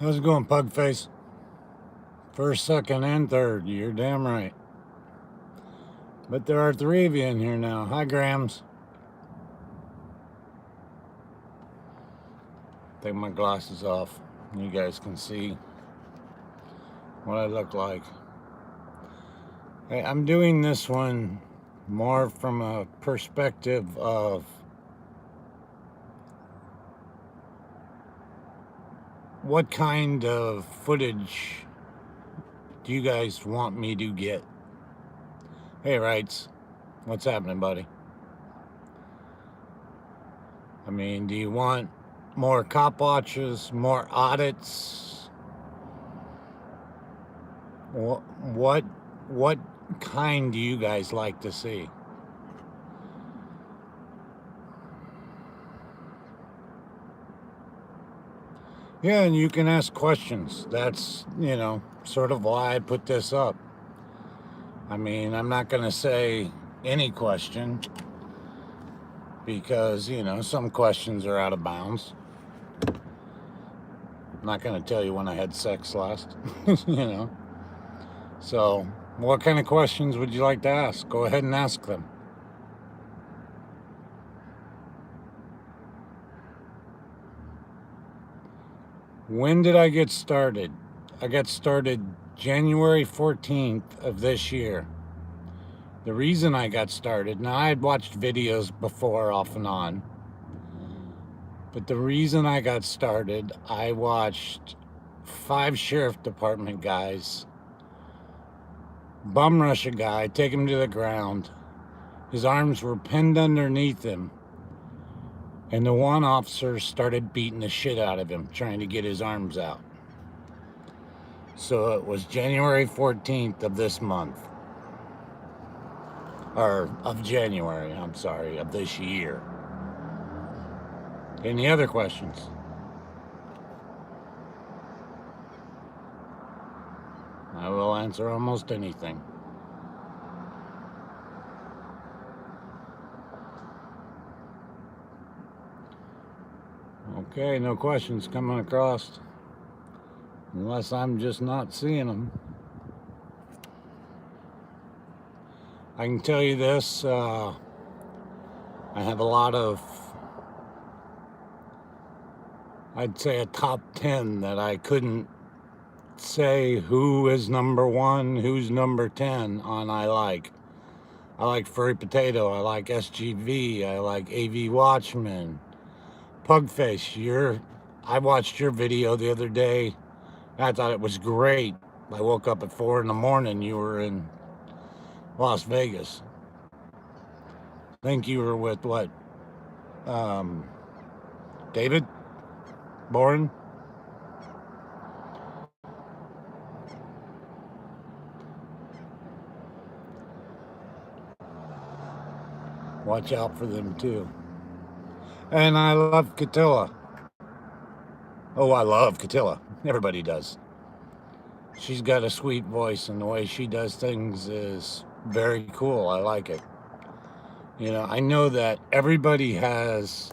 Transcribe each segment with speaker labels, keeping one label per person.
Speaker 1: How's it going, Pugface? First, second, and third. You're damn right. But there are three of you in here now. Hi, Grams. Take my glasses off. You guys can see what I look like. Hey, I'm doing this one more from a perspective of what kind of footage do you guys want me to get? Hey, Rights. What's happening, buddy? I mean, do you want more cop watches, more audits? What kind do you guys like to see? Yeah, and you can ask questions. That's, sort of why I put this up. I mean, I'm not going to say any question because, some questions are out of bounds. I'm not going to tell you when I had sex last, So, what kind of questions would you like to ask? Go ahead and ask them. When did I get started? I got started January 14th of this year. The reason I got started, now I had watched videos before off and on, but the reason I got started, I watched 5 sheriff department guys bum rush a guy, take him to the ground. His arms were pinned underneath him, and the one officer started beating the shit out of him, trying to get his arms out. So it was January 14th of this month. Or of January, I'm sorry, of this year. Any other questions? I will answer almost anything. Okay, no questions coming across. Unless I'm just not seeing them. I can tell you this, I have a lot of, I'd say a top 10 that I couldn't say who is number 1, who's number 10 on I like. I like Furry Potato, I like SGV, I like AV Watchman. Pugface, I watched your video the other day. I thought it was great. I woke up at 4 in the morning, you were in Las Vegas. I think you were with what? David? Boren? Watch out for them too. And I love Catilla. Oh, I love Catilla. Everybody does. She's got a sweet voice, and the way she does things is very cool. I like it. I know that everybody has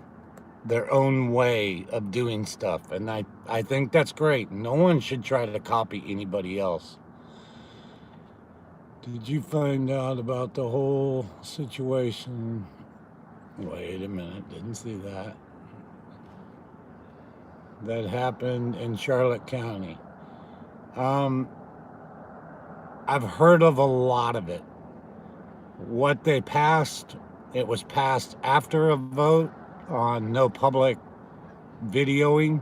Speaker 1: their own way of doing stuff, and I think that's great. No one should try to copy anybody else. Did you find out about the whole situation? Wait a minute, didn't see that. That happened in Charlotte County. I've heard of a lot of it. What they passed, it was passed after a vote on no public videoing.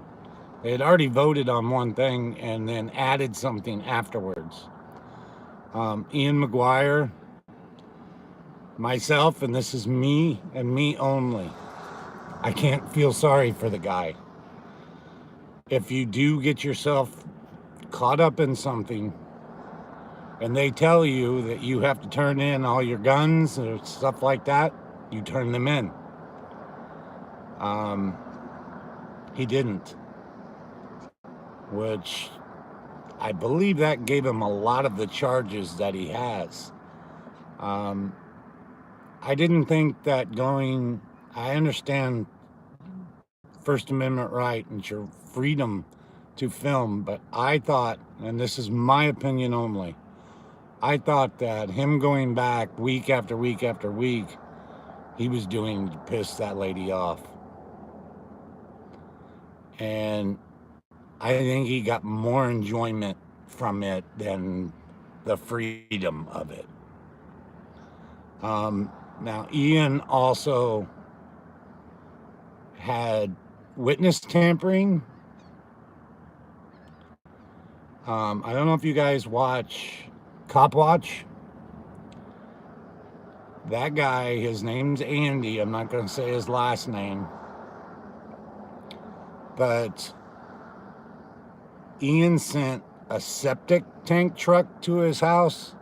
Speaker 1: They had already voted on one thing and then added something afterwards. Ian McGuire, myself, and this is me and me only. I can't feel sorry for the guy. If you do get yourself caught up in something and they tell you that you have to turn in all your guns or stuff like that, you turn them in. He didn't, which I believe that gave him a lot of the charges that he has. I didn't think that I understand First Amendment right and your freedom to film, but I thought, and this is my opinion only, I thought that him going back week after week after week, he was doing to piss that lady off. And I think he got more enjoyment from it than the freedom of it. Now, Ian also had witness tampering. I don't know if you guys watch Cop Watch. That guy, his name's Andy. I'm not going to say his last name. But Ian sent a septic tank truck to his house.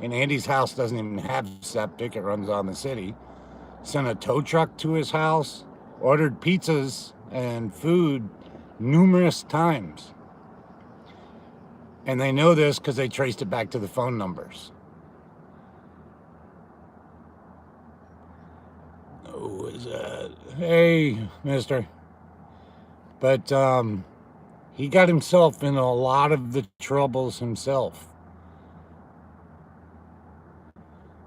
Speaker 1: And Andy's house doesn't even have septic. It runs on the city. Sent a tow truck to his house. Ordered pizzas and food numerous times. And they know this because they traced it back to the phone numbers. Who is that? Hey, mister. But he got himself in a lot of the troubles himself.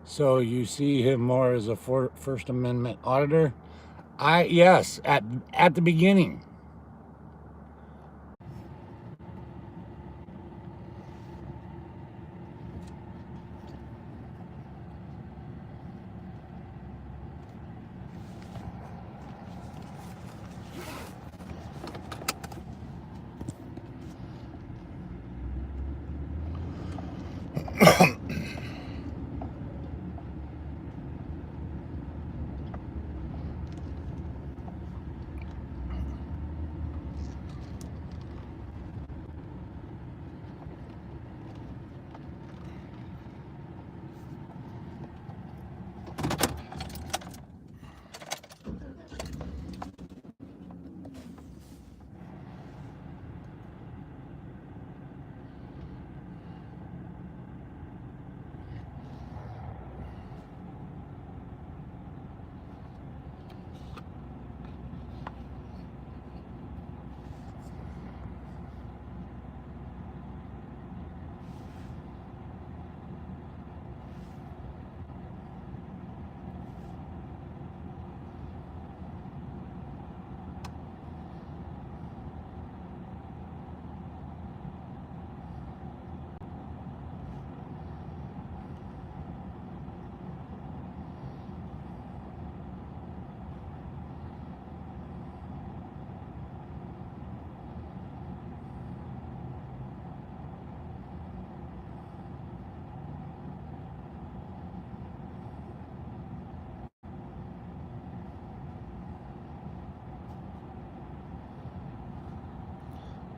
Speaker 1: So you see him more as a First Amendment auditor? Yes, at the beginning.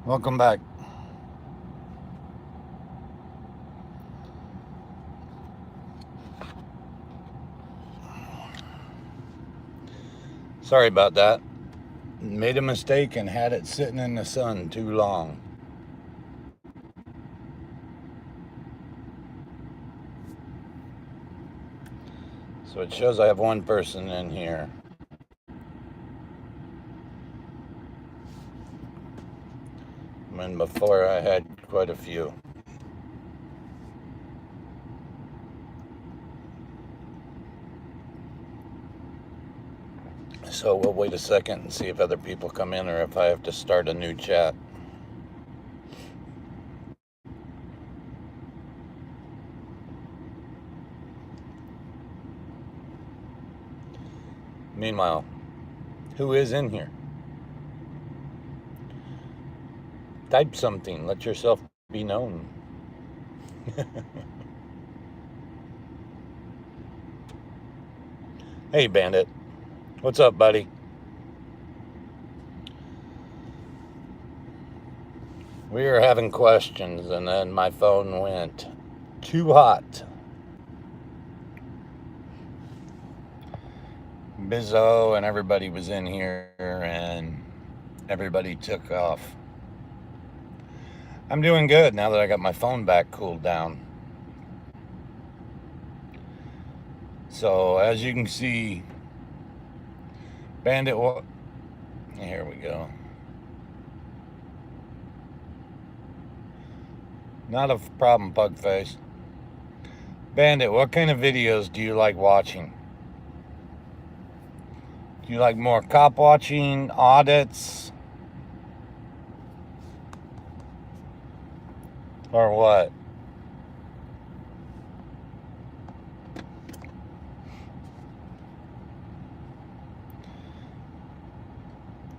Speaker 1: Welcome back. Sorry about that. Made a mistake and had it sitting in the sun too long. So it shows I have one person in here. When before I had quite a few. So we'll wait a second and see if other people come in or if I have to start a new chat. Meanwhile, who is in here? Type something. Let yourself be known. Hey, Bandit. What's up, buddy? We were having questions, and then my phone went too hot. Bizzo and everybody was in here, and everybody took off. I'm doing good now that I got my phone back cooled down. So, as you can see, Bandit, here we go. Not a problem, Pugface. Bandit, what kind of videos do you like watching? Do you like more cop watching, audits, or what?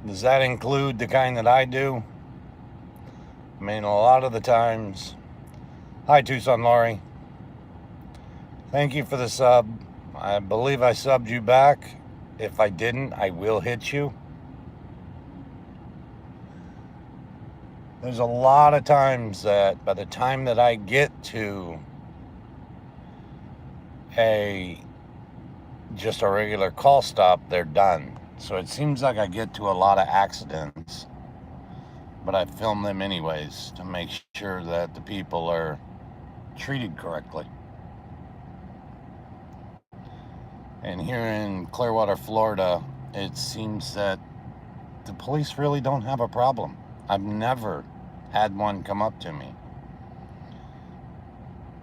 Speaker 1: Does that include the kind that I do? I mean, a lot of the times. Hi, Tucson Lori. Thank you for the sub. I believe I subbed you back. If I didn't, I will hit you. There's a lot of times that by the time that I get to just a regular call stop, they're done. So it seems like I get to a lot of accidents, but I film them anyways to make sure that the people are treated correctly. And here in Clearwater, Florida, it seems that the police really don't have a problem. I've never had one come up to me.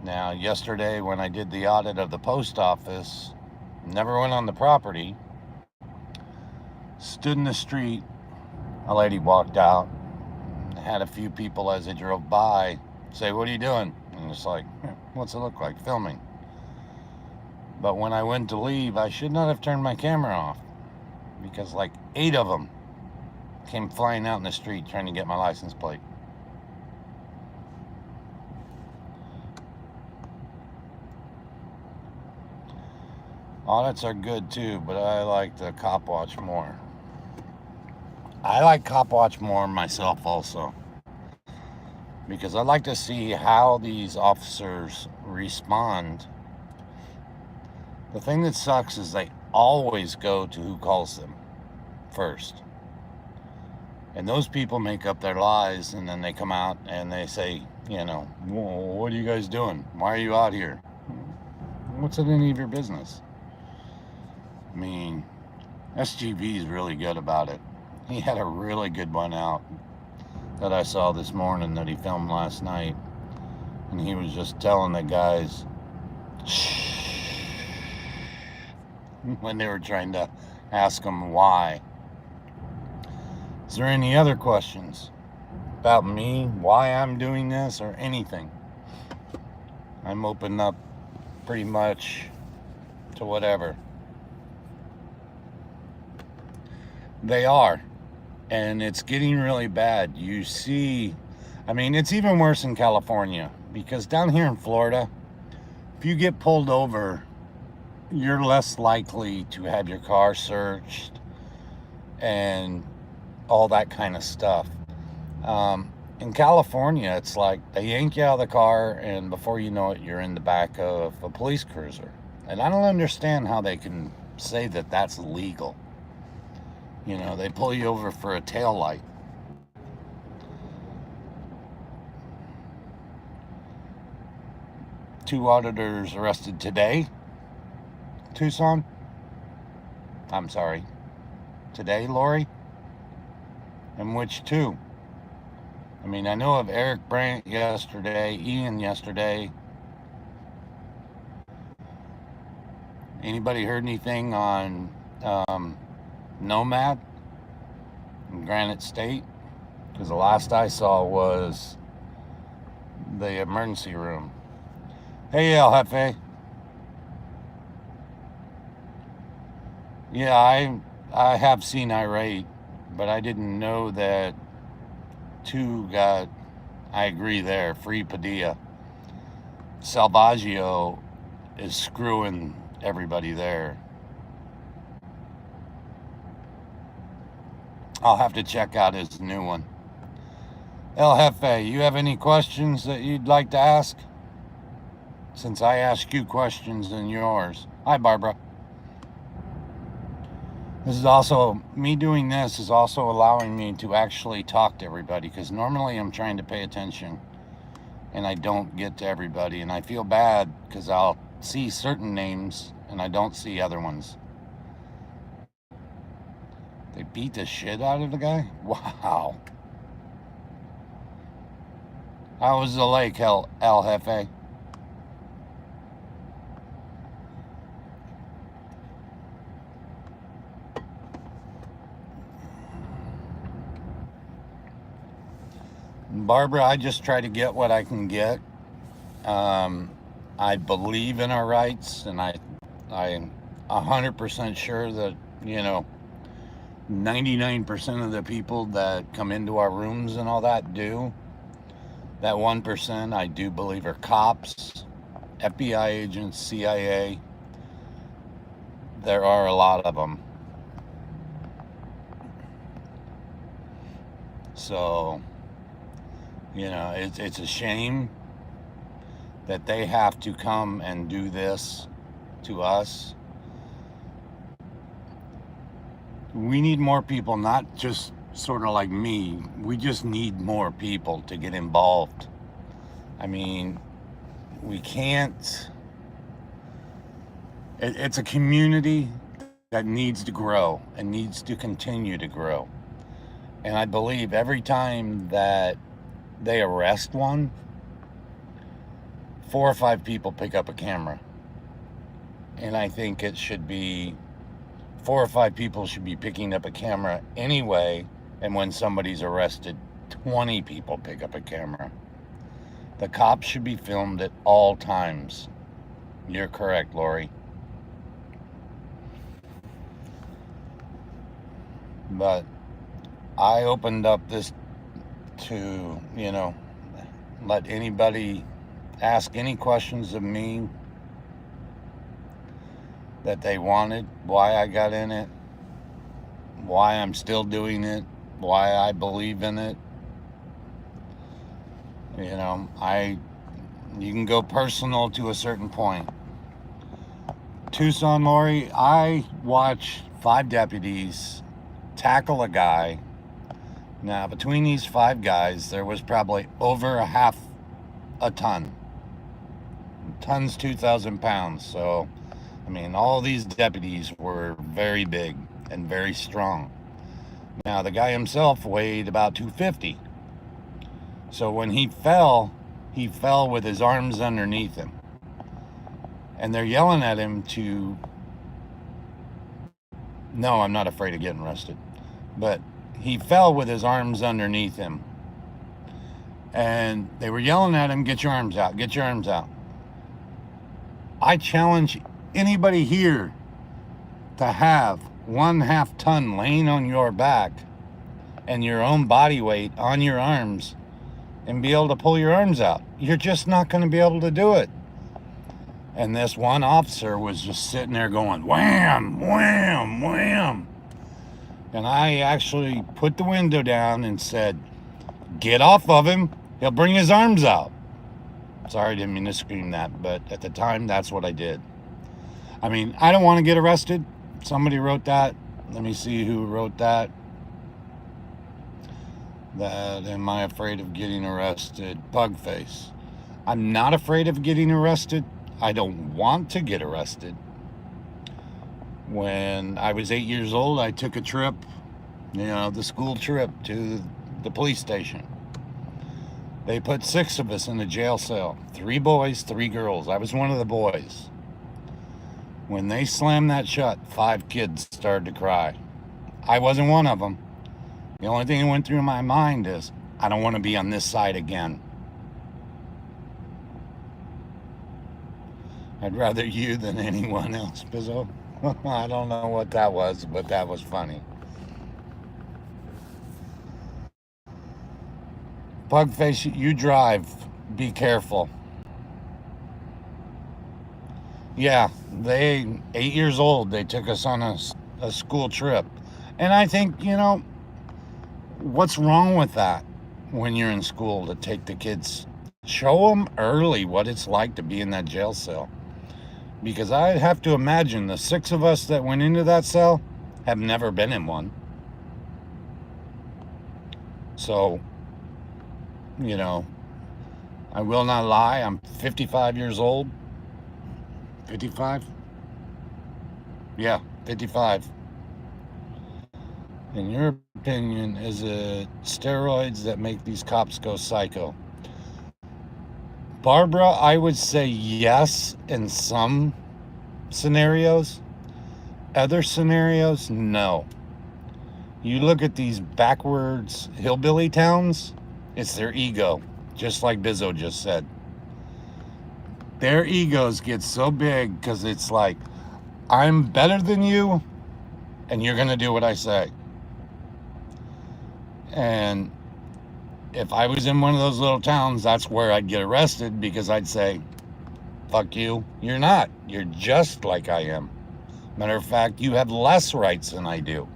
Speaker 1: Now, yesterday when I did the audit of the post office, never went on the property, stood in the street, a lady walked out, had a few people as they drove by say, "What are you doing?" And it's like, what's it look like? Filming. But when I went to leave, I should not have turned my camera off, because like 8 of them came flying out in the street trying to get my license plate. Audits are good too, but I like the cop watch more. I like cop watch more myself also, because I like to see how these officers respond. The thing that sucks is they always go to who calls them first. And those people make up their lies, and then they come out and they say, "What are you guys doing? Why are you out here? What's it any of your business?" I mean, SGV is really good about it. He had a really good one out that I saw this morning that he filmed last night. And he was just telling the guys, shh, when they were trying to ask him why. Is there any other questions about me, why I'm doing this, or anything? I'm open up pretty much to whatever. They are. And it's getting really bad. You see, it's even worse in California, because down here in Florida, if you get pulled over, you're less likely to have your car searched and all that kind of stuff. In California, it's like they yank you out of the car, and before you know it, you're in the back of a police cruiser. And I don't understand how they can say that that's legal. They pull you over for a tail light. Two auditors arrested today. Tucson? I'm sorry. Today, Lori? And which two? I know of Eric Brandt yesterday, Ian yesterday. Anybody heard anything on Nomad in Granite State? Because the last I saw was the emergency room. Hey, El Jefe. Yeah, I have seen irate, but I didn't know that 2 got, I agree there, free Padilla. Salvaggio is screwing everybody there. I'll have to check out his new one. El Jefe, you have any questions that you'd like to ask? Since I ask you questions in yours. Hi, Barbara. Me doing this is also allowing me to actually talk to everybody, because normally I'm trying to pay attention and I don't get to everybody, and I feel bad because I'll see certain names and I don't see other ones. They beat the shit out of the guy? Wow. How was the lake, El Jefe? Barbara, I just try to get what I can get. I believe in our rights, and I'm 100% sure that, 99% of the people that come into our rooms and all that do. That 1% I do believe are cops, FBI agents, CIA. There are a lot of them. So, it's a shame that they have to come and do this to us. We need more people, not just sort of like me. We just need more people to get involved. I mean, we can't. It's a community that needs to grow and needs to continue to grow. And I believe every time that they arrest one, 4 or 5 people pick up a camera. And I think it should be 4 or 5 people should be picking up a camera anyway. And when somebody's arrested, 20 people pick up a camera. The cops should be filmed at all times. You're correct, Lori. But I opened up this to, let anybody ask any questions of me that they wanted, why I got in it, why I'm still doing it, why I believe in it. You can go personal to a certain point. Tucson, Lori, I watched 5 deputies tackle a guy. Now, between these 5 guys, there was probably over a ton. Ton's 2,000 pounds. So, all these deputies were very big and very strong. Now, the guy himself weighed about 250. So when he fell with his arms underneath him. And they're yelling at him to, no, I'm not afraid of getting arrested. But he fell with his arms underneath him. And they were yelling at him, get your arms out, get your arms out. I challenge anybody here to have 1/2 ton laying on your back and your own body weight on your arms and be able to pull your arms out. You're just not going to be able to do it. And this one officer was just sitting there going, wham, wham, wham. And I actually put the window down and said, get off of him. He'll bring his arms out. Sorry, I didn't mean to scream that, but at the time, that's what I did. I don't want to get arrested. Somebody wrote that. Let me see who wrote that. That, am I afraid of getting arrested? Pugface. I'm not afraid of getting arrested. I don't want to get arrested. When I was 8 years old, I took a trip, the school trip to the police station. They put 6 of us in a jail cell. 3 boys, 3 girls. I was one of the boys. When they slammed that shut, 5 kids started to cry. I wasn't one of them. The only thing that went through my mind is, I don't want to be on this side again. I'd rather you than anyone else, Bizzo. I don't know what that was, but that was funny. Pugface, you drive. Be careful. Yeah, 8 years old, they took us on a school trip. And I think, what's wrong with that when you're in school to take the kids? Show them early what it's like to be in that jail cell. Because I have to imagine the 6 of us that went into that cell have never been in one. So, I will not lie. I'm 55 years old. 55? Yeah, 55. In your opinion, is it steroids that make these cops go psycho? Barbara, I would say yes in some scenarios. Other scenarios, no. You look at these backwards hillbilly towns, it's their ego, just like Bizzo just said. Their egos get so big because it's like, I'm better than you, and you're going to do what I say. And if I was in one of those little towns, that's where I'd get arrested, because I'd say, fuck you, you're not. You're just like I am. Matter of fact, you have less rights than I do.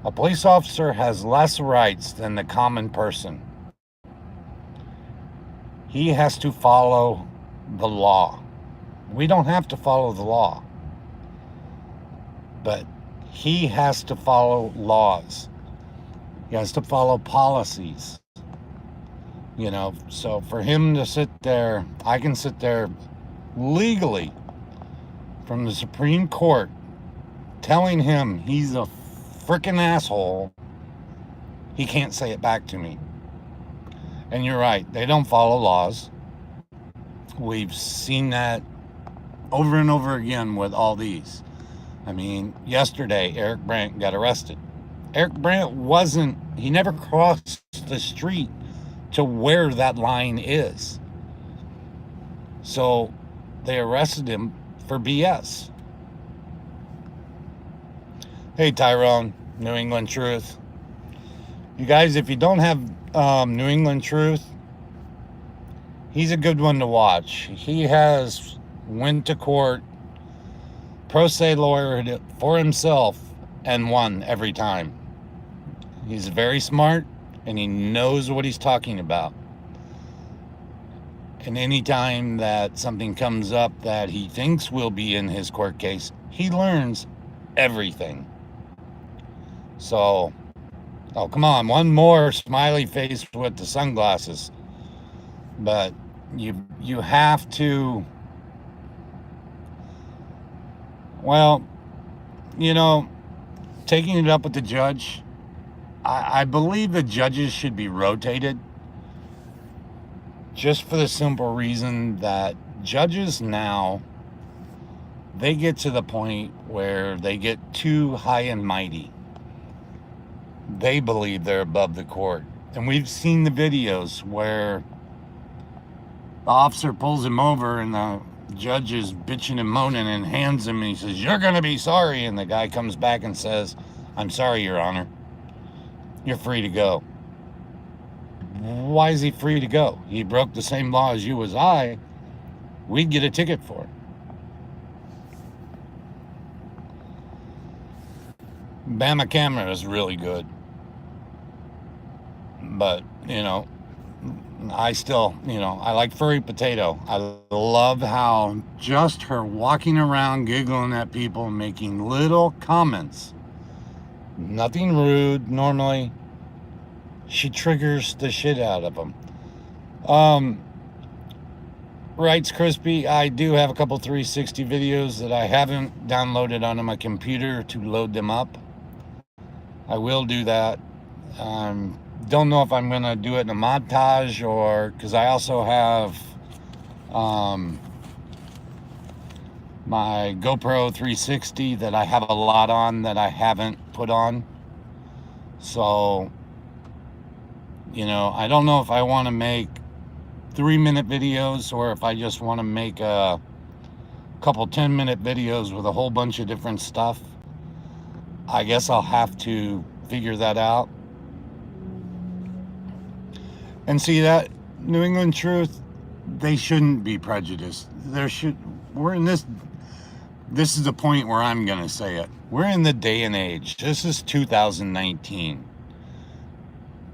Speaker 1: A police officer has less rights than the common person. He has to follow the law. We don't have to follow the law, but he has to follow laws. He has to follow policies. You know, so for him to sit there, I can sit there legally from the Supreme Court telling him he's a freaking asshole. He can't say it back to me. And you're right, they don't follow laws. We've seen that over and over again with all these. I mean, yesterday, Eric Brandt got arrested. Eric Brandt he never crossed the street to where that line is. So they arrested him for BS. Hey, Tyrone, New England Truth. You guys, if you don't have New England Truth, he's a good one to watch. He has went to court, pro se lawyer for himself, and won every time. He's very smart, and he knows what he's talking about. And anytime that something comes up that he thinks will be in his court case, he learns everything. So, oh, come on, one more smiley face with the sunglasses. But you have to, well, you know, taking it up with the judge, I believe the judges should be rotated, just for the simple reason that judges now, they get to the point where they get too high and mighty. They believe they're above the court. And we've seen the videos where the officer pulls him over and the judge is bitching and moaning and hands him, and he says, "You're going to be sorry." And the guy comes back and says, "I'm sorry, Your Honor. You're free to go." Why is he free to go? He broke the same law as you as I. We'd get a ticket for it. Bama camera is really good. But, you know, I still, you know, I like Furry Potato. I love how just her walking around giggling at people, making little comments. Nothing rude normally. She triggers the shit out of them. Writes Crispy, I do have a couple 360 videos that I haven't downloaded onto my computer to load them up. I will do that. Don't know if I'm going to do it in a montage, or because I also have my GoPro 360 that I have a lot on that I haven't put on. So, you know, I don't know if I want to make 3-minute videos or if I just want to make a couple 10-minute videos with a whole bunch of different stuff. I guess I'll have to figure that out. And see, that New England Truth, they shouldn't be prejudiced. We're in this is the point where I'm going to say it. We're in the day and age. This is 2019.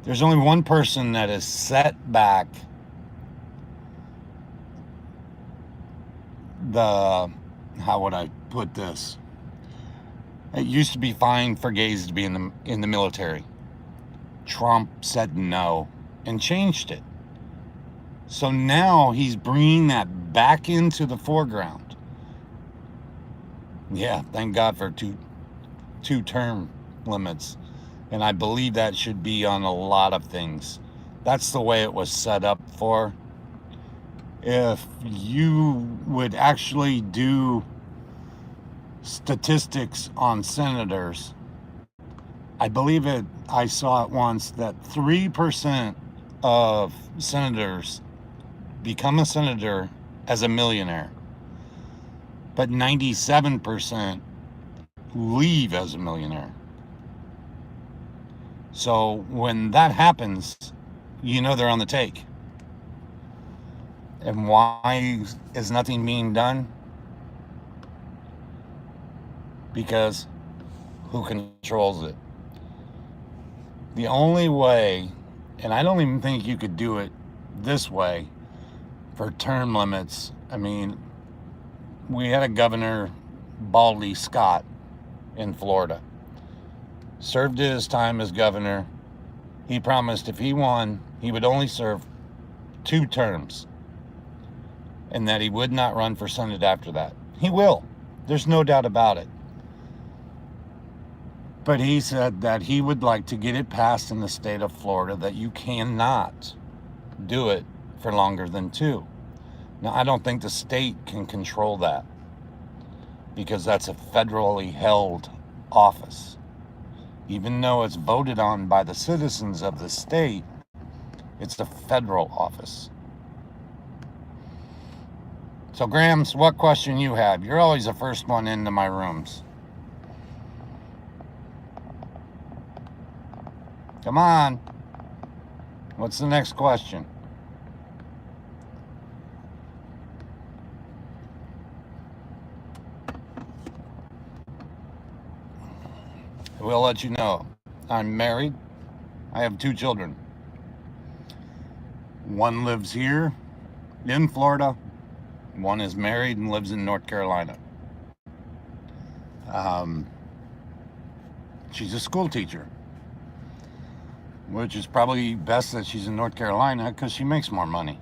Speaker 1: There's only one person that has set back how would I put this? It used to be fine for gays to be in the military. Trump said no and changed it. So now he's bringing that back into the foreground. Yeah, thank God for two term limits. And I believe that should be on a lot of things. That's the way it was set up for. if you would actually do statistics on senators, I believe I saw it once that 3% of senators become a senator as a millionaire, but 97% leave as a millionaire. So when that happens, you know they're on the take. And why is nothing being done? Because who controls it? The only way, and I don't even think you could do it this way for term limits. I mean, we had a governor, Baldy Scott, in Florida. Served his time as governor. He promised if he won, he would only serve 2 terms and that he would not run for Senate after that. He will. There's no doubt about it. But he said that he would like to get it passed in the state of Florida that you cannot do it for longer than 2. Now, I don't think the state can control that because that's a federally held office. Even though it's voted on by the citizens of the state, it's a federal office. So, Grams, what question you have? You're always the first one into my rooms. Come on. What's the next question? I will let you know. I'm married. I have 2 children. One lives here in Florida. One is married and lives in North Carolina. She's a school teacher, which is probably best that she's in North Carolina because she makes more money.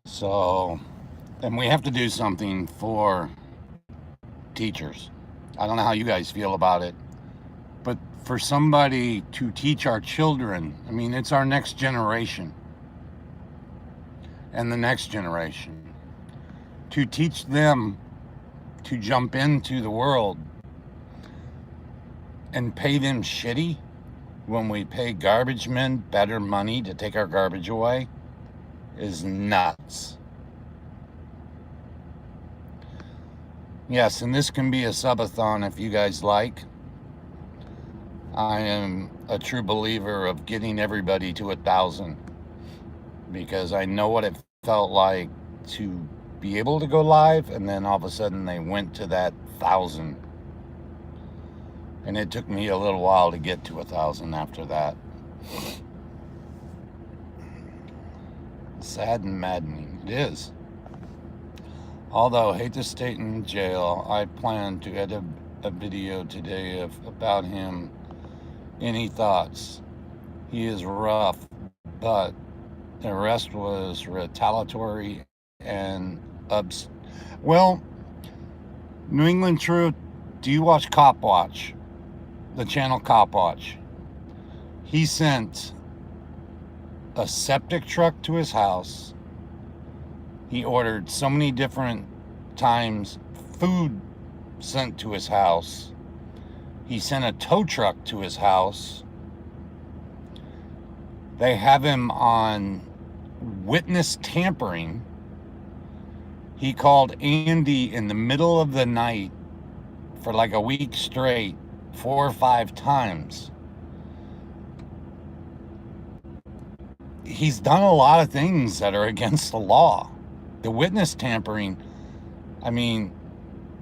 Speaker 1: So, and we have to do something for teachers. I don't know how you guys feel about it, but for somebody to teach our children, I mean, it's our next generation and the next generation, to teach them to jump into the world and pay them shitty when we pay garbage men better money to take our garbage away is nuts. Yes, and this can be a subathon if you guys like. I am a true believer of getting everybody to 1,000 because I know what it felt like to be able to go live and then all of a sudden they went to that 1,000. And it took me a little while to get to 1,000 after that. Sad and maddening. It is. Although, hate to stay in jail, I plan to edit a video today about him. Any thoughts? He is rough, but the arrest was retaliatory and well, New England Truth, do you watch Cop Watch? The channel Cop Watch. He sent a septic truck to his house. He ordered so many different times food sent to his house. He sent a tow truck to his house. They have him on witness tampering. He called Andy in the middle of the night for like a week straight, 4 or 5 times. He's done a lot of things that are against the law. The witness tampering, I mean,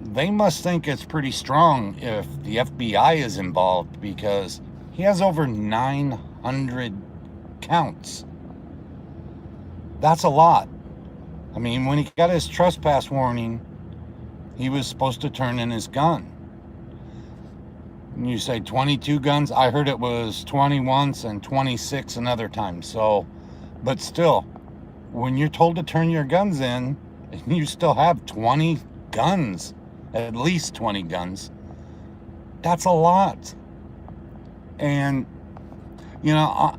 Speaker 1: they must think it's pretty strong if the FBI is involved because he has over 900 counts. That's a lot. I mean, when he got his trespass warning, he was supposed to turn in his gun. And you say 22 guns? I heard it was 20 once and 26 another time. So, but still, when you're told to turn your guns in, and you still have 20 guns, at least 20 guns, that's a lot. And, you know,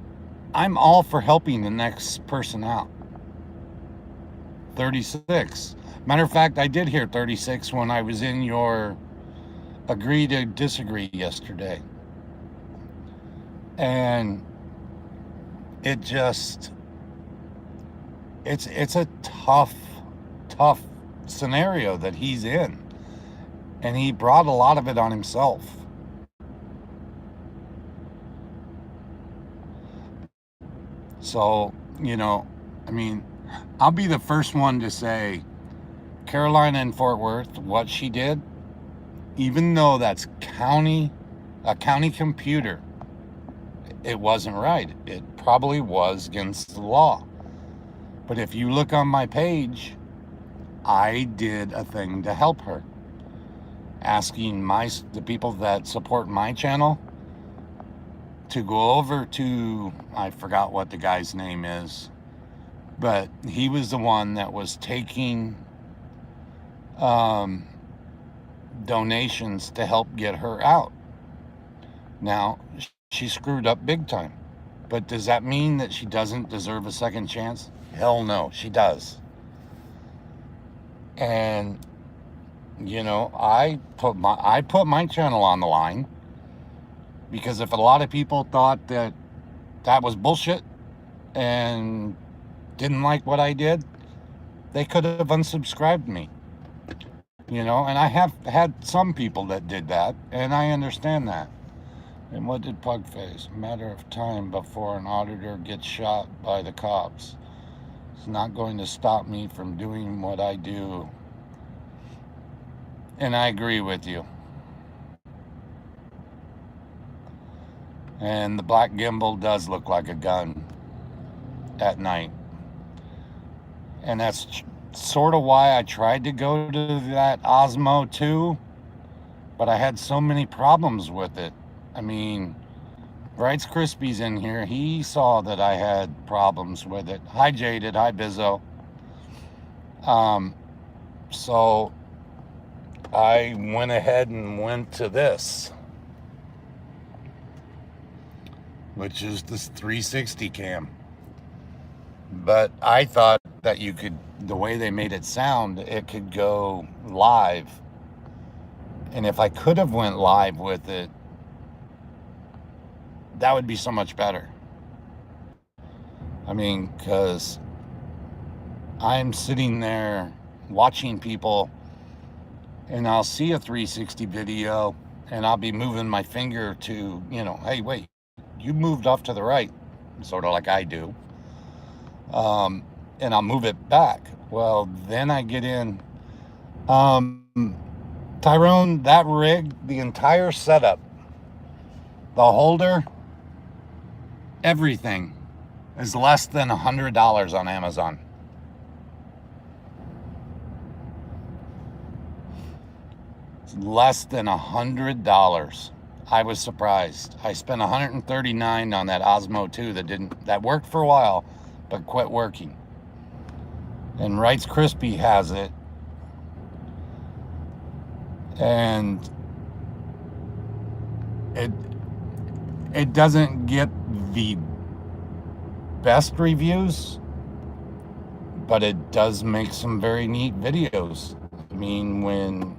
Speaker 1: I'm all for helping the next person out. 36. Matter of fact, I did hear 36 when I was in your agree to disagree yesterday. And it just, it's a tough scenario that he's in. And he brought a lot of it on himself. So, you know, I mean, I'll be the first one to say Carolina and Fort Worth, what she did, even though that's a county computer, it wasn't right. It probably was against the law. But if you look on my page, I did a thing to help her, asking the people that support my channel to go over to, I forgot what the guy's name is, but he was the one that was taking donations to help get her out. Now, she screwed up big time. But does that mean that she doesn't deserve a second chance? Hell no, she does. And, you know, I put my channel on the line because if a lot of people thought that was bullshit and didn't like what I did, they could have unsubscribed me. You know, and I have had some people that did that, and I understand that. And what did Pug face? A matter of time before an auditor gets shot by the cops. It's not going to stop me from doing what I do. And I agree with you. And the black gimbal does look like a gun at night. And that's sort of why I tried to go to that Osmo 2, but I had so many problems with it. I mean, Rights Crispy's in here. He saw that I had problems with it. Hi, Jaded. Hi, Bizzo. So I went ahead and went to this, which is this 360 cam. But I thought that you could, the way they made it sound, it could go live. And if I could have went live with it, that would be so much better. I mean, because I'm sitting there watching people and I'll see a 360 video and I'll be moving my finger to, you know, hey, wait, you moved off to the right, sort of like I do. And I'll move it back. Well, then I get in. Tyrone, that rig, the entire setup, the holder, everything is less than $100 on Amazon. It's less than $100. I was surprised. I spent $139 on that Osmo 2 that worked for a while, but quit working. And Rights Crispy has it. And it doesn't get the best reviews, but it does make some very neat videos. I mean,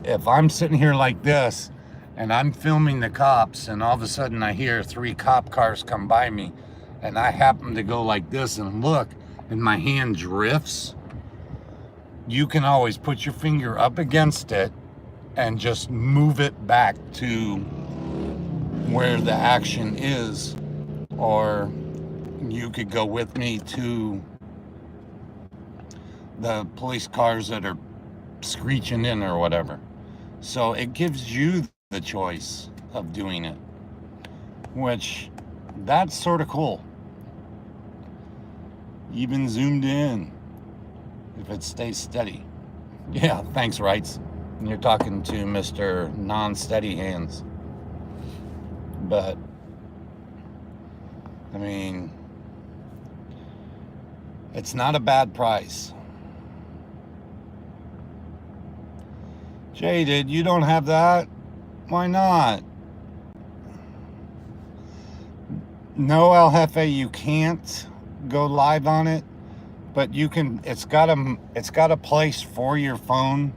Speaker 1: if I'm sitting here like this and I'm filming the cops and all of a sudden I hear 3 cop cars come by me and I happen to go like this and look and my hand drifts, you can always put your finger up against it and just move it back to where the action is, or you could go with me to the police cars that are screeching in or whatever. So it gives you the choice of doing it, which that's sort of cool. Even zoomed in if it stays steady. Yeah, thanks, Rights. And you're talking to Mr. Non-Steady Hands. But I mean, it's not a bad price. Jaded, you don't have that? Why not? No, El Jefe, you can't go live on it, but you can. It's got a place for your phone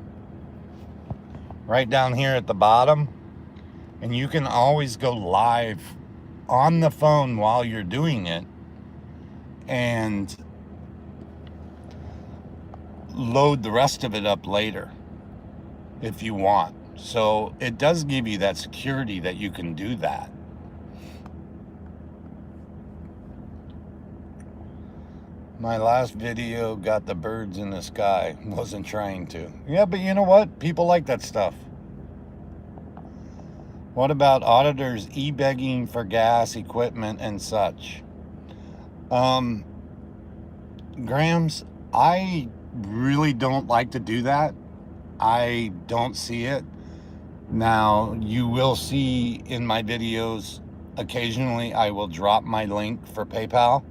Speaker 1: right down here at the bottom, and you can always go live on the phone while you're doing it and load the rest of it up later if you want. So it does give you that security that you can do that. My last video got the birds in the sky. Wasn't trying to. Yeah, but you know what? People like that stuff. What about auditors e-begging for gas, equipment, and such? Grams, I really don't like to do that. I don't see it. Now, you will see in my videos, occasionally I will drop my link for PayPal.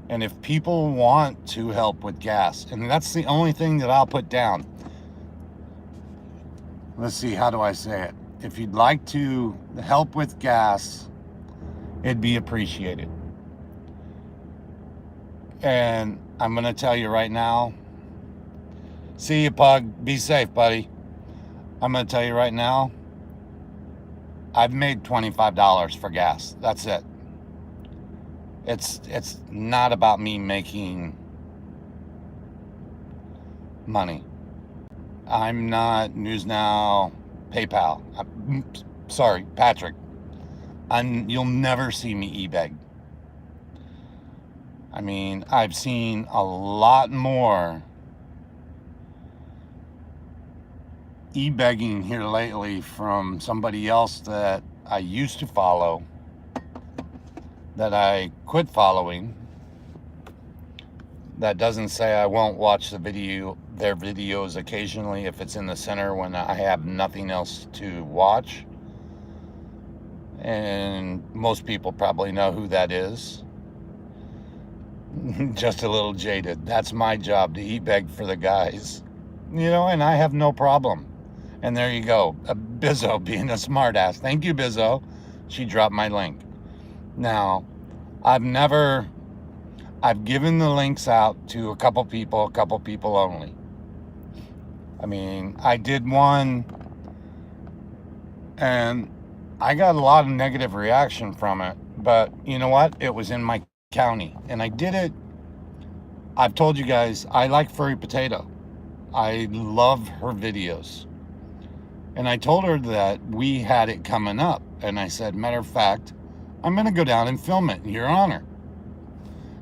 Speaker 1: And if people want to help with gas, and that's the only thing that I'll put down. Let's see, how do I say it? If you'd like to help with gas, it'd be appreciated. And I'm going to tell you right now, see you, Pug. Be safe, buddy. I'm going to tell you right now, I've made $25 for gas. That's it. It's not about me making money. I'm not News Now, PayPal. Sorry, Patrick. You'll never see me e-beg. I mean, I've seen a lot more e-begging here lately from somebody else that I used to follow, that I quit following, that doesn't say I won't watch their videos occasionally if it's in the center when I have nothing else to watch. And most people probably know who that is. Just a little jaded. That's my job, to e-beg for the guys. You know, and I have no problem. And there you go. Bizzo being a smartass. Thank you, Bizzo. She dropped my link. Now, I've given the links out to a couple people only. I mean, I did one and I got a lot of negative reaction from it, but you know what? It was in my county and I did it. I've told you guys, I like Furry Potato. I love her videos. And I told her that we had it coming up. And I said, matter of fact, I'm going to go down and film it in your honor.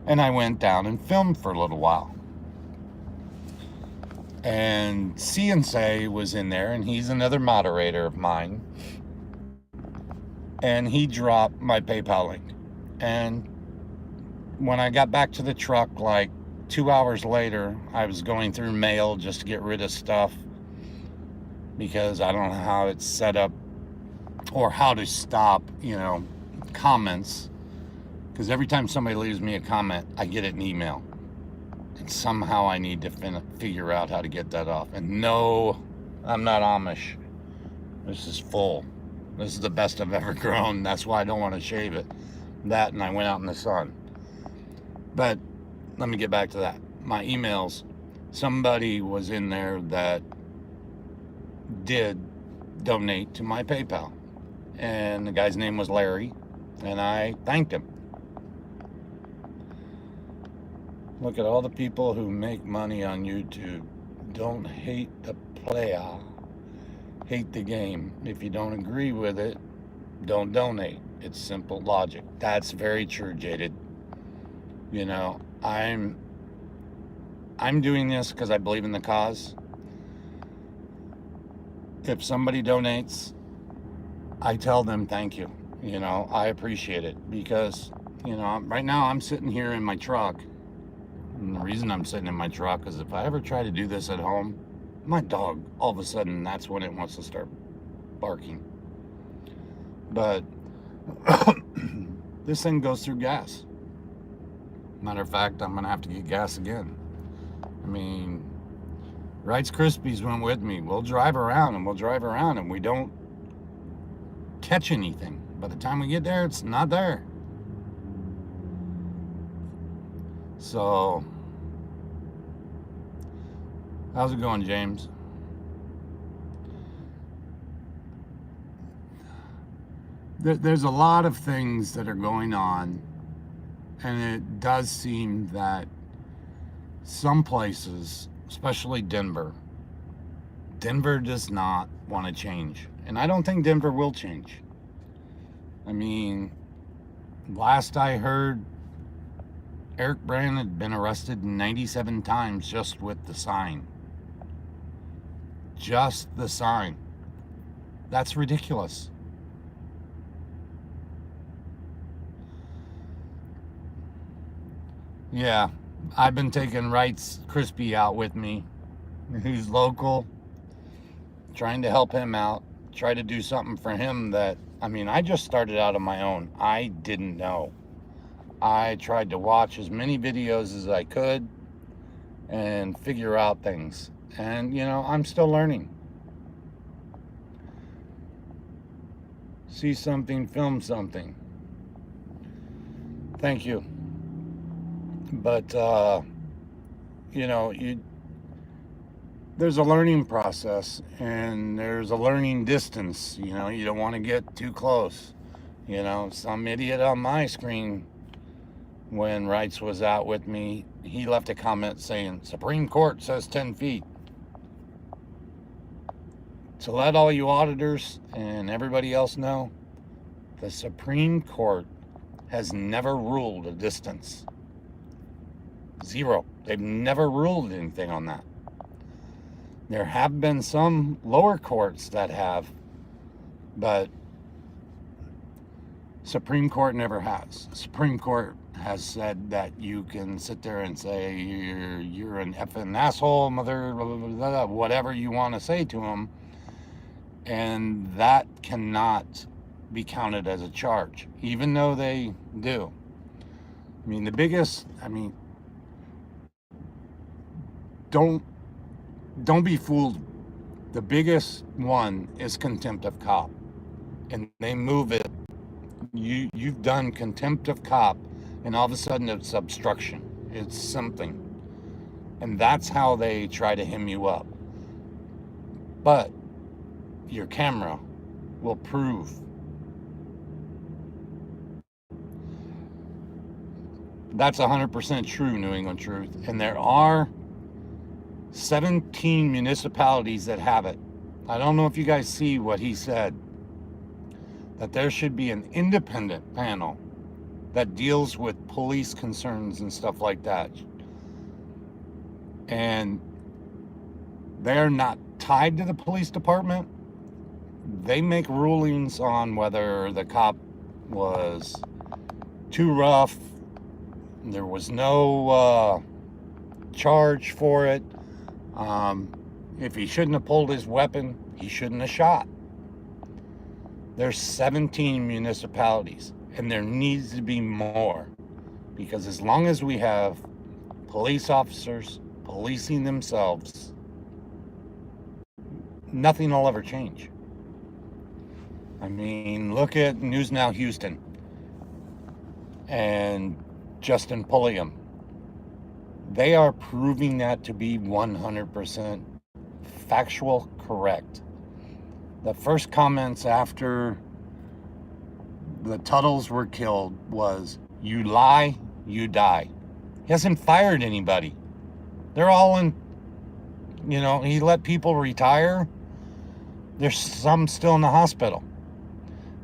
Speaker 1: And I went down and filmed for a little while. And CNC was in there, and he's another moderator of mine. And he dropped my PayPal link. And when I got back to the truck, like 2 hours later, I was going through mail just to get rid of stuff, because I don't know how it's set up or how to stop, comments. Because every time somebody leaves me a comment, I get it in email. And somehow I need to figure out how to get that off. And no, I'm not Amish. This is full. This is the best I've ever grown. That's why I don't want to shave it. That, and I went out in the sun. But let me get back to that. My emails, somebody was in there that did donate to my PayPal. And the guy's name was Larry. And I thanked him. Look at all the people who make money on YouTube. Don't hate the player. Hate the game. If you don't agree with it, don't donate. It's simple logic. That's very true, Jaded. I'm doing this because I believe in the cause. If somebody donates, I tell them thank you. I appreciate it because, right now I'm sitting here in my truck. And the reason I'm sitting in my truck is if I ever try to do this at home, my dog, all of a sudden, that's when it wants to start barking. But this thing goes through gas. Matter of fact, I'm going to have to get gas again. I mean, Wright's Krispies went with me. We'll drive around and we don't catch anything. By the time we get there, it's not there. So, how's it going, James? There's a lot of things that are going on, and it does seem that some places, especially Denver does not want to change. And I don't think Denver will change. I mean, last I heard, Eric Brand had been arrested 97 times just with the sign. Just the sign. That's ridiculous. Yeah, I've been taking Wright's Crispy out with me, who's local, trying to help him out, try to do something for him that, I mean, I just started out on my own. I didn't know. I tried to watch as many videos as I could and figure out things. And, I'm still learning. See something, film something. Thank you. But, there's a learning process and there's a learning distance. You don't want to get too close. Some idiot on my screen, when Wrights was out with me, he left a comment saying, Supreme Court says 10 feet. To let all you auditors and everybody else know, the Supreme Court has never ruled a distance. Zero. They've never ruled anything on that. There have been some lower courts that have, but Supreme Court never has. Supreme Court has said that you can sit there and say you're an effing asshole, mother, blah, blah, blah, blah, whatever you want to say to them, and that cannot be counted as a charge, even though they do. I mean, don't be fooled. The biggest one is contempt of cop, and they move it. You've done contempt of cop, and all of a sudden it's obstruction. It's something, and that's how they try to hem you up. But your camera will prove. That's 100% true, New England Truth, and there are 17 municipalities that have it. I don't know if you guys see what he said, that there should be an independent panel that deals with police concerns and stuff like that. And they're not tied to the police department. They make rulings on whether the cop was too rough, there was no charge for it. If he shouldn't have pulled his weapon, he shouldn't have shot. There's 17 municipalities, and there needs to be more, because as long as we have police officers policing themselves, nothing will ever change. I mean, look at News Now Houston and Justin Pulliam. They are proving that to be 100% factual correct. The first comments after the Tuttles were killed was, you lie, you die. He hasn't fired anybody. They're all in, he let people retire. There's some still in the hospital.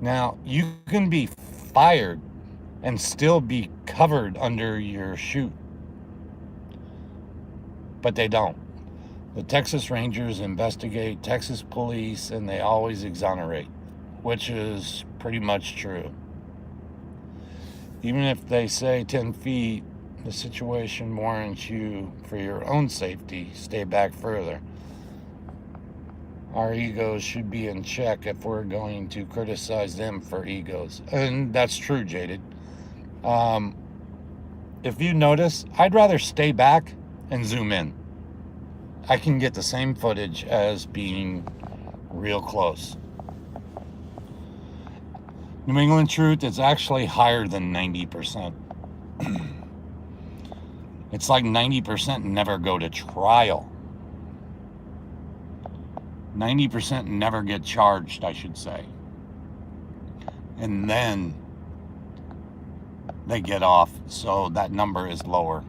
Speaker 1: Now, you can be fired and still be covered under your chute. But they don't. The Texas Rangers investigate Texas police, and they always exonerate, which is pretty much true. Even if they say 10 feet, the situation warrants you, for your own safety, stay back further. Our egos should be in check if we're going to criticize them for egos. And that's true, Jaded. If you notice, I'd rather stay back and zoom in. I can get the same footage as being real close. New England Truth is actually higher than 90%. It's like 90% never go to trial. 90% never get charged, I should say. And then they get off, so that number is lower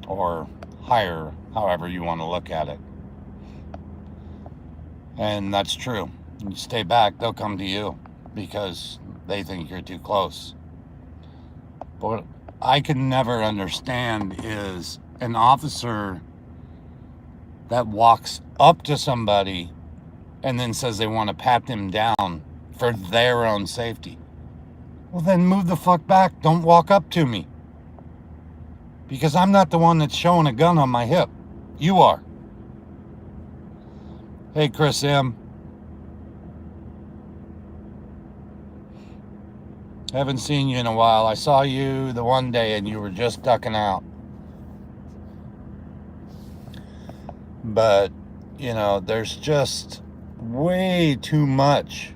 Speaker 1: or higher, however you want to look at it. And that's true. You stay back, they'll come to you because they think you're too close. But what I can never understand is an officer that walks up to somebody and then says they want to pat them down for their own safety. Well, then move the fuck back. Don't walk up to me. Because I'm not the one that's showing a gun on my hip. You are. Hey, Chris M. Haven't seen you in a while. I saw you the one day and you were just ducking out. But, you know, there's just way too much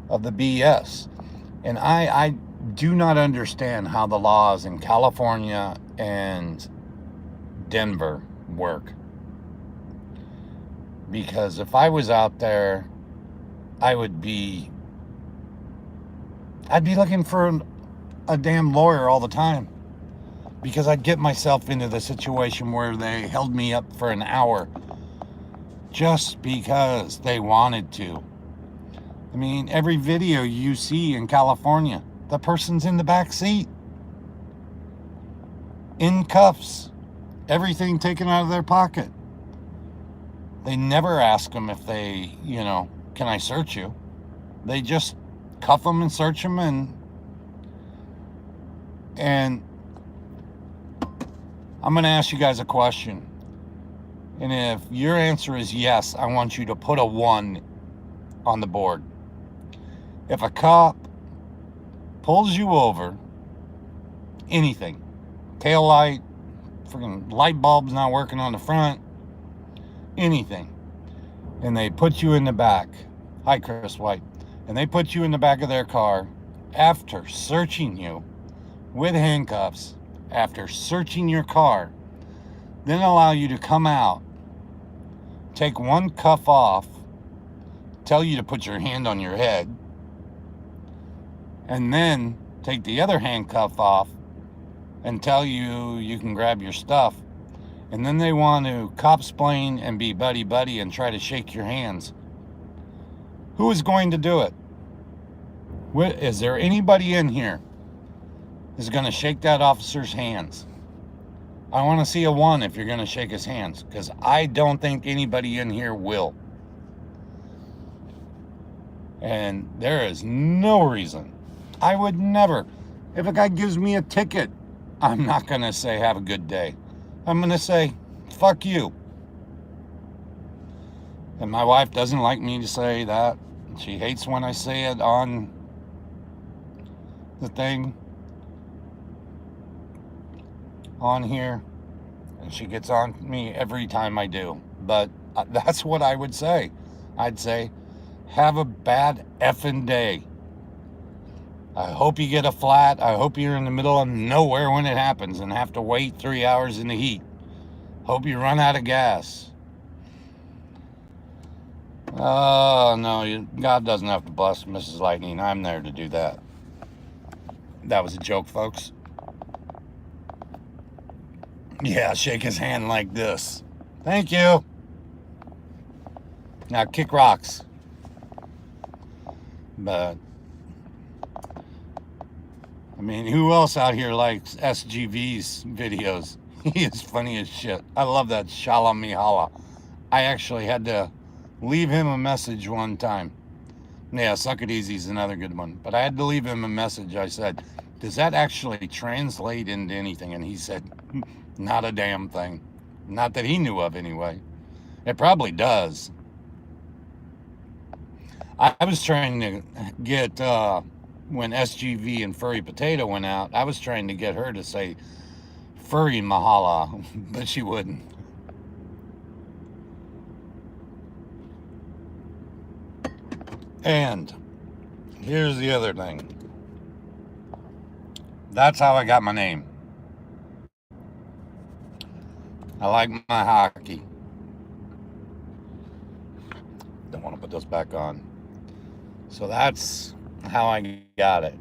Speaker 1: of the BS. And I do not understand how the laws in California and Denver work. Because if I was out there, I'd be looking for a damn lawyer all the time. Because I'd get myself into the situation where they held me up for an hour just because they wanted to. I mean, every video you see in California, the person's in the back seat, in cuffs, everything taken out of their pocket. They never ask them if they, you know, can I search you? They just cuff them and search them, and I'm going to ask you guys a question. And if your answer is yes, I want you to put a 1 on the board. If a cop pulls you over, anything, tail light, freaking light bulb's not working on the front, anything, and they put you in the back, hi Chris White, and they put you in the back of their car after searching you with handcuffs, after searching your car, then allow you to come out, take one cuff off, tell you to put your hand on your head, and then take the other handcuff off and tell you you can grab your stuff. And then they want to cop-splain and be buddy-buddy and try to shake your hands. Who is going to do it? Is there anybody in here who's going to shake that officer's hands? I want to see a 1 if you're going to shake his hands, because I don't think anybody in here will. And there is no reason. I would never. If a guy gives me a ticket, I'm not going to say have a good day. I'm going to say, fuck you. And my wife doesn't like me to say that. She hates when I say it on the thing on here. And she gets on me every time I do. But that's what I would say. I'd say, have a bad effing day. I hope you get a flat. I hope you're in the middle of nowhere when it happens and have to wait 3 hours in the heat. Hope you run out of gas. Oh, no, God doesn't have to bless Mrs. Lightning. I'm there to do that. That was a joke, folks. Yeah, shake his hand like this. Thank you. Now kick rocks. But I mean, who else out here likes SGV's videos? He is funny as shit. I love that Shalamihala. I actually had to leave him a message one time. Yeah, Suck It Easy is another good one. But I had to leave him a message. I said, does that actually translate into anything? And he said, not a damn thing. Not that he knew of anyway. It probably does. I was trying to get, when SGV and Furry Potato went out, I was trying to get her to say Furry Mahala, but she wouldn't. And here's the other thing. That's how I got my name. I like my hockey. Don't want to put those back on. So that's how I got it.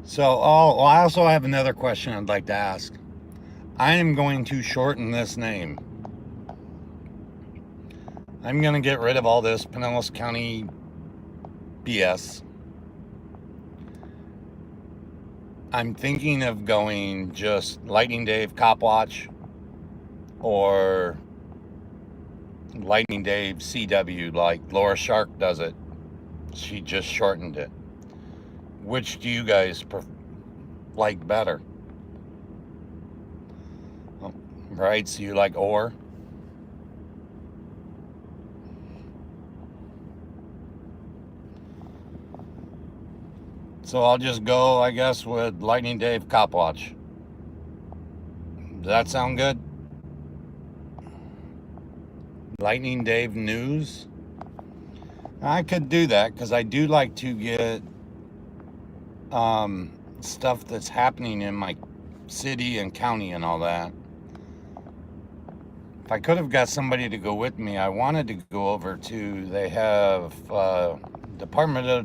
Speaker 1: So, well, I also have another question I'd like to ask. I am going to shorten this name. I'm going to get rid of all this Pinellas County BS. I'm thinking of going just Lightning Dave Cop Watch or Lightning Dave CW like Laura Shark does it. She just shortened it. Which do you guys like better? Right, so you like or? So I'll just go, I guess, with Lightning Dave Cop Watch. Does that sound good? Lightning Dave News? I could do that because I do like to get stuff that's happening in my city and county and all that. If I could have got somebody to go with me, I wanted to go over to, they have Department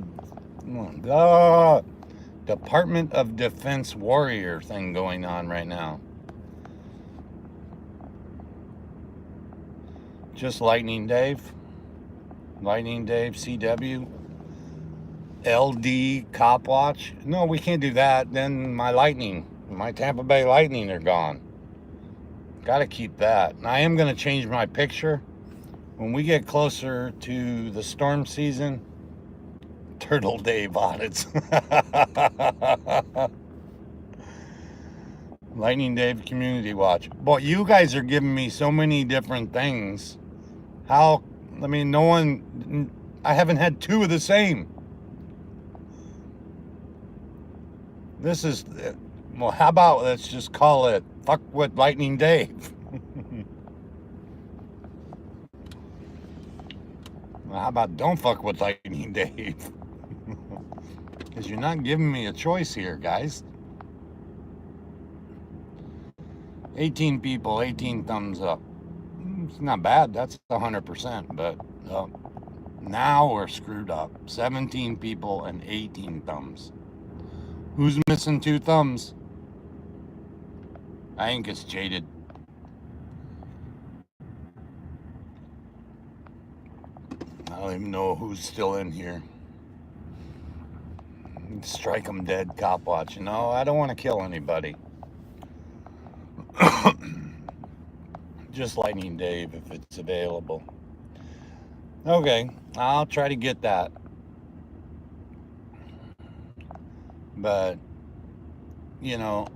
Speaker 1: of Defense Warrior thing going on right now. Just Lightning Dave CW, LD Cop Watch. No, we can't do that. Then my Tampa Bay Lightning are gone. Got to keep that. And I am going to change my picture when we get closer to the storm season. Turtle Dave audits. Lightning Dave Community Watch. But you guys are giving me so many different things. How, I mean, I haven't had two of the same. This is, well, how about let's just call it Fuck with Lightning Dave. Well, how about Don't Fuck with Lightning Dave? Because you're not giving me a choice here, guys. 18 people, 18 thumbs up. It's not bad. That's 100%. But now we're screwed up. 17 people and 18 thumbs. Who's missing 2 thumbs? I think it's Jaded. I don't even know who's still in here. Strike them dead, Cop Watch. No, I don't want to kill anybody. Just Lightning Dave if it's available. Okay, I'll try to get that. But, you know,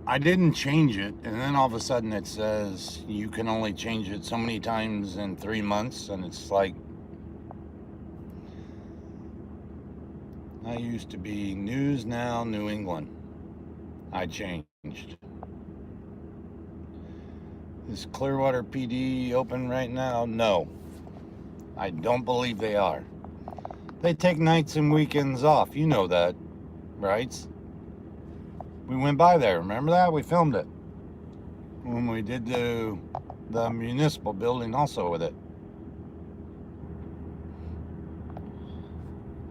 Speaker 1: I didn't change it, and then all of a sudden it says you can only change it so many times in 3 months, and it's like, I used to be News Now New England. I changed. Is Clearwater PD open right now? No. I don't believe they are. They take nights and weekends off. You know that, right? We went by there. Remember that? We filmed it. When we did the municipal building also with it.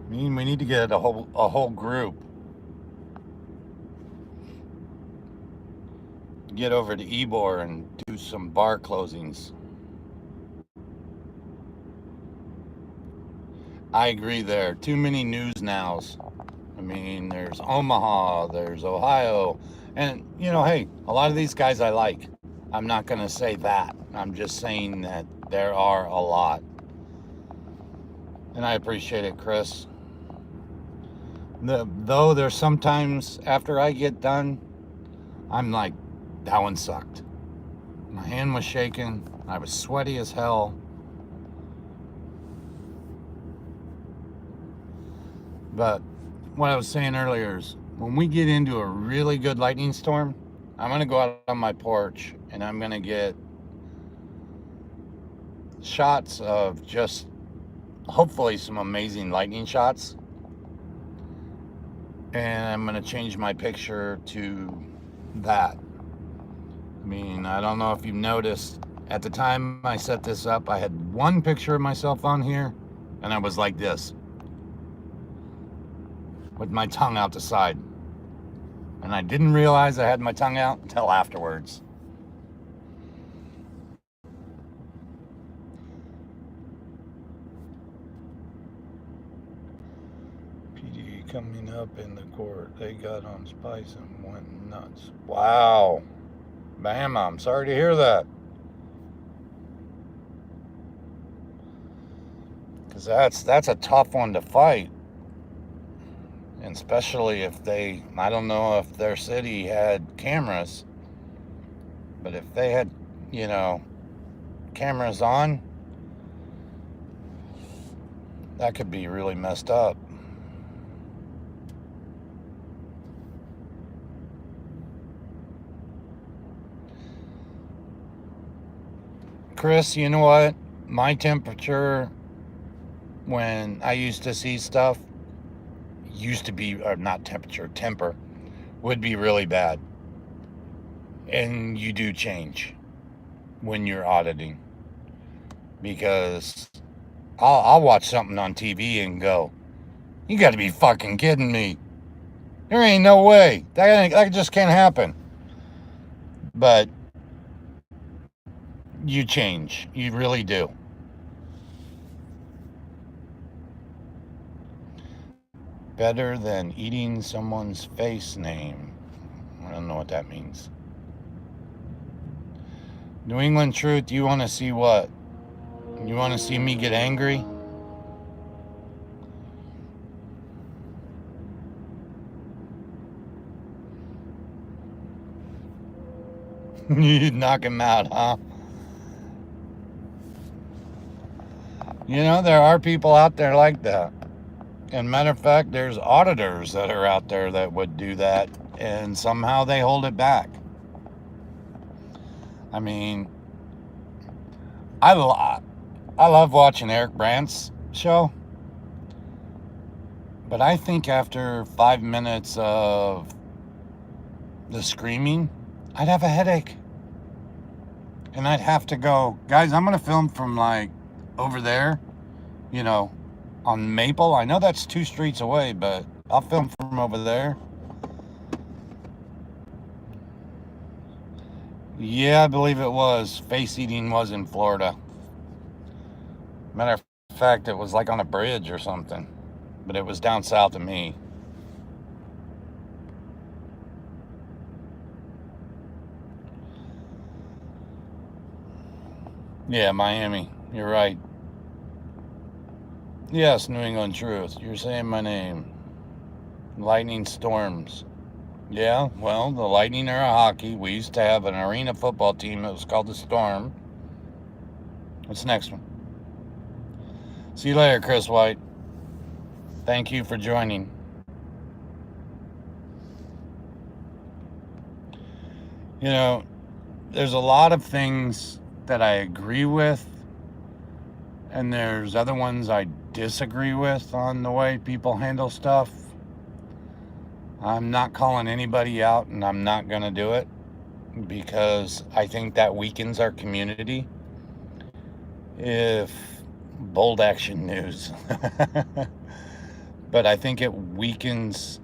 Speaker 1: I mean, we need to get a whole group. Get over to Ybor and do some bar closings. I agree there. Too many news nows. I mean, there's Omaha, there's Ohio, and you know, hey, a lot of these guys I like. I'm not going to say that. I'm just saying that there are a lot. And I appreciate it, Chris. Though there's sometimes after I get done, I'm like, that one sucked. My hand was shaking. I was sweaty as hell. But what I was saying earlier is when we get into a really good lightning storm, I'm going to go out on my porch and I'm going to get shots of just hopefully some amazing lightning shots. And I'm going to change my picture to that. I mean, I don't know if you've noticed, at the time I set this up, I had one picture of myself on here, and I was like this, with my tongue out the side. And I didn't realize I had my tongue out until afterwards. PD coming up in the court. They got on Spice and went nuts. Wow. Bam, I'm sorry to hear that. Because that's a tough one to fight. And especially if they, I don't know if their city had cameras, but if they had, cameras on, that could be really messed up. Chris, you know what? My temperature when I used to see stuff used to be, or not temperature, temper, would be really bad. And you do change when you're auditing. Because I'll watch something on TV and go, you got to be fucking kidding me. There ain't no way. That just can't happen. But you change. You really do. Better than eating someone's face name. I don't know what that means. New England Truth, you want to see what? You want to see me get angry? You knock him out, huh? There are people out there like that. And matter of fact, there's auditors that are out there that would do that, and somehow they hold it back. I mean, I love watching Eric Brandt's show, but I think after 5 minutes of the screaming, I'd have a headache. And I'd have to go, guys, I'm going to film from like over there, on Maple. I know that's 2 streets away, but I'll film from over there. Yeah, I believe it was. Face eating was in Florida. Matter of fact, it was like on a bridge or something, but it was down south of me. Yeah, Miami. You're right. Yes, New England Truth. You're saying my name. Lightning Storms. Yeah, well, the Lightning are a hockey. We used to have an arena football team that was called the Storm. What's the next one? See you later, Chris White. Thank you for joining. There's a lot of things that I agree with, and there's other ones I disagree with on the way people handle stuff. I'm not calling anybody out, and I'm not going to do it because I think that weakens our community. If bold action news. But I think it weakens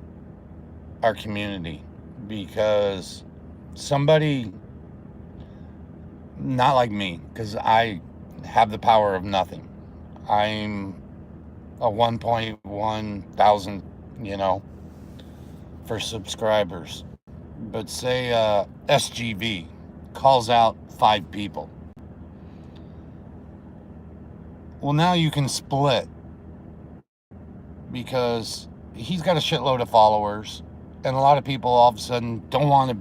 Speaker 1: our community because somebody, not like me, because I have the power of nothing. I'm a 1.1 thousand, for subscribers. But say SGV calls out 5 people. Well, now you can split because he's got a shitload of followers, and a lot of people all of a sudden don't want to,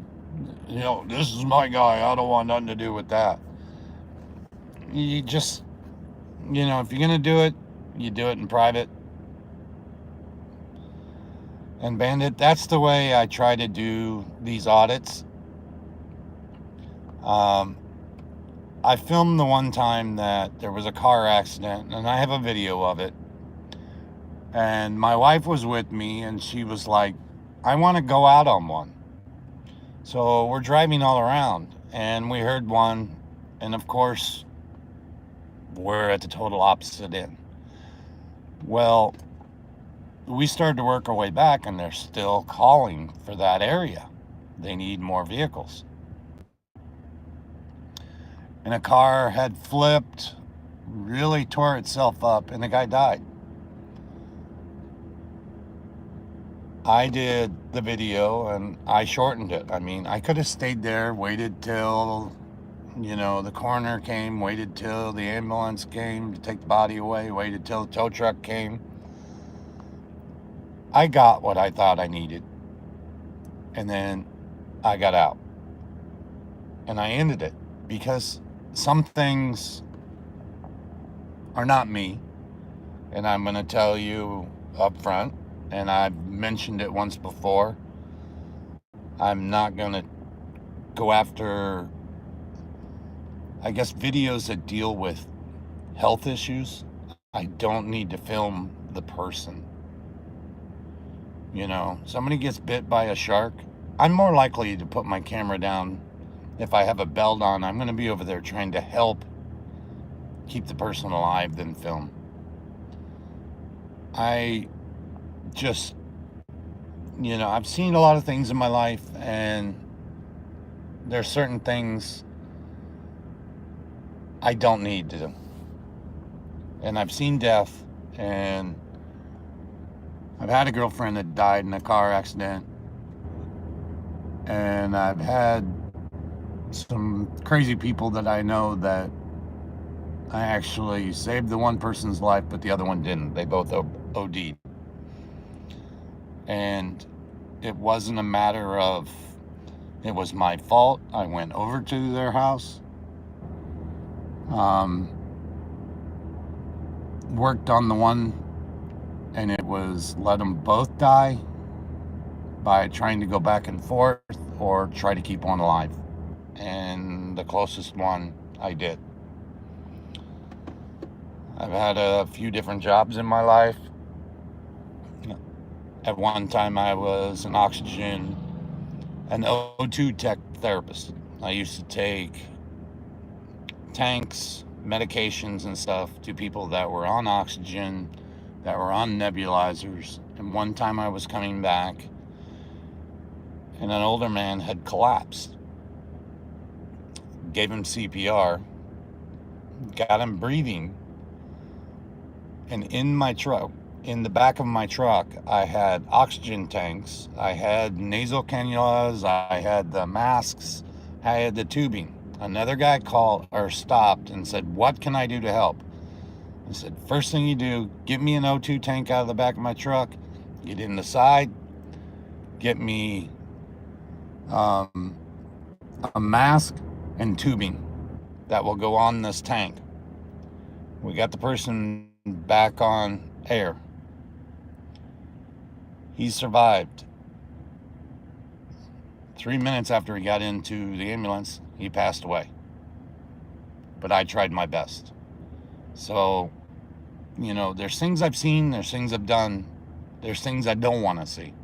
Speaker 1: this is my guy, I don't want nothing to do with that. You just, if you're going to do it, you do it in private. And Bandit, that's the way I try to do these audits. I filmed the one time that there was a car accident, and I have a video of it. And my wife was with me, and she was like, I want to go out on one. So we're driving all around and we heard one, and of course, we're at the total opposite end. Well, we started to work our way back, and they're still calling for that area. They need more vehicles. And a car had flipped, really tore itself up, and the guy died. I did the video and I shortened it. I mean, I could have stayed there, waited till, the coroner came, waited till the ambulance came to take the body away, waited till the tow truck came. I got what I thought I needed, and then I got out. And I ended it because some things are not me, and I'm going to tell you up front, and I've mentioned it once before. I'm not going to go after, I guess, videos that deal with health issues. I don't need to film the person. Somebody gets bit by a shark, I'm more likely to put my camera down. If I have a belt on, I'm going to be over there trying to help keep the person alive than film. I just, I've seen a lot of things in my life, and there's certain things I don't need to do. And I've seen death, and I've had a girlfriend that died in a car accident, and I've had some crazy people that I know that I actually saved the one person's life, but the other one didn't. They both OD'd. And it wasn't a matter of it was my fault. I went over to their house, worked on the one, and it was let them both die by trying to go back and forth or try to keep one alive. And the closest one I did. I've had a few different jobs in my life. At one time, I was an O2 tech therapist. I used to take tanks, medications, and stuff to people that were on oxygen, that were on nebulizers. And one time I was coming back, and an older man had collapsed. Gave him CPR, got him breathing, and in my truck, in the back of my truck, I had oxygen tanks, I had nasal cannulas, I had the masks, I had the tubing. Another guy called or stopped and said, "What can I do to help?" I said, "First thing you do, get me an O2 tank out of the back of my truck, get in the side, get me a mask and tubing that will go on this tank." We got the person back on air. He survived. 3 minutes after he got into the ambulance, he passed away. But I tried my best. So, there's things I've seen, there's things I've done, there's things I don't want to see.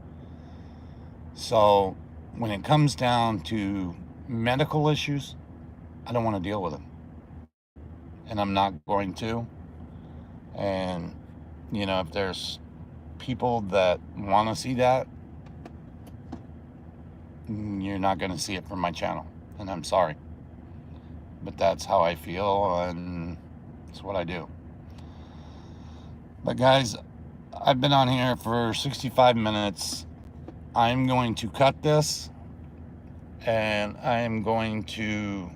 Speaker 1: So, when it comes down to medical issues, I don't want to deal with them. And I'm not going to. And, if there's people that want to see that, you're not going to see it from my channel. And I'm sorry. But that's how I feel, and it's what I do. But guys, I've been on here for 65 minutes. I'm going to cut this, and I'm going to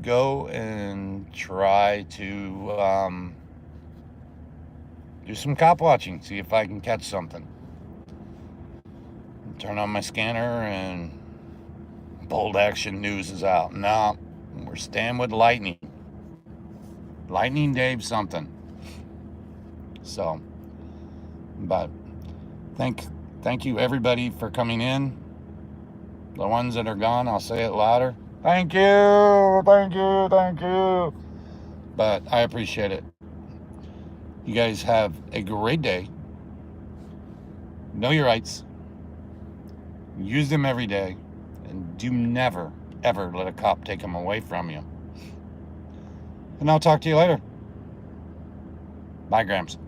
Speaker 1: go and try to do some cop watching, see if I can catch something. Turn on my scanner and Bold Action News is out. No, we're staying with Lightning. Lightning Dave something. So, but thank you everybody for coming in. The ones that are gone, I'll say it louder. Thank you, thank you, thank you. But I appreciate it. You guys have a great day. Know your rights. Use them every day. And do never, ever let a cop take them away from you. And I'll talk to you later. Bye, Gramps.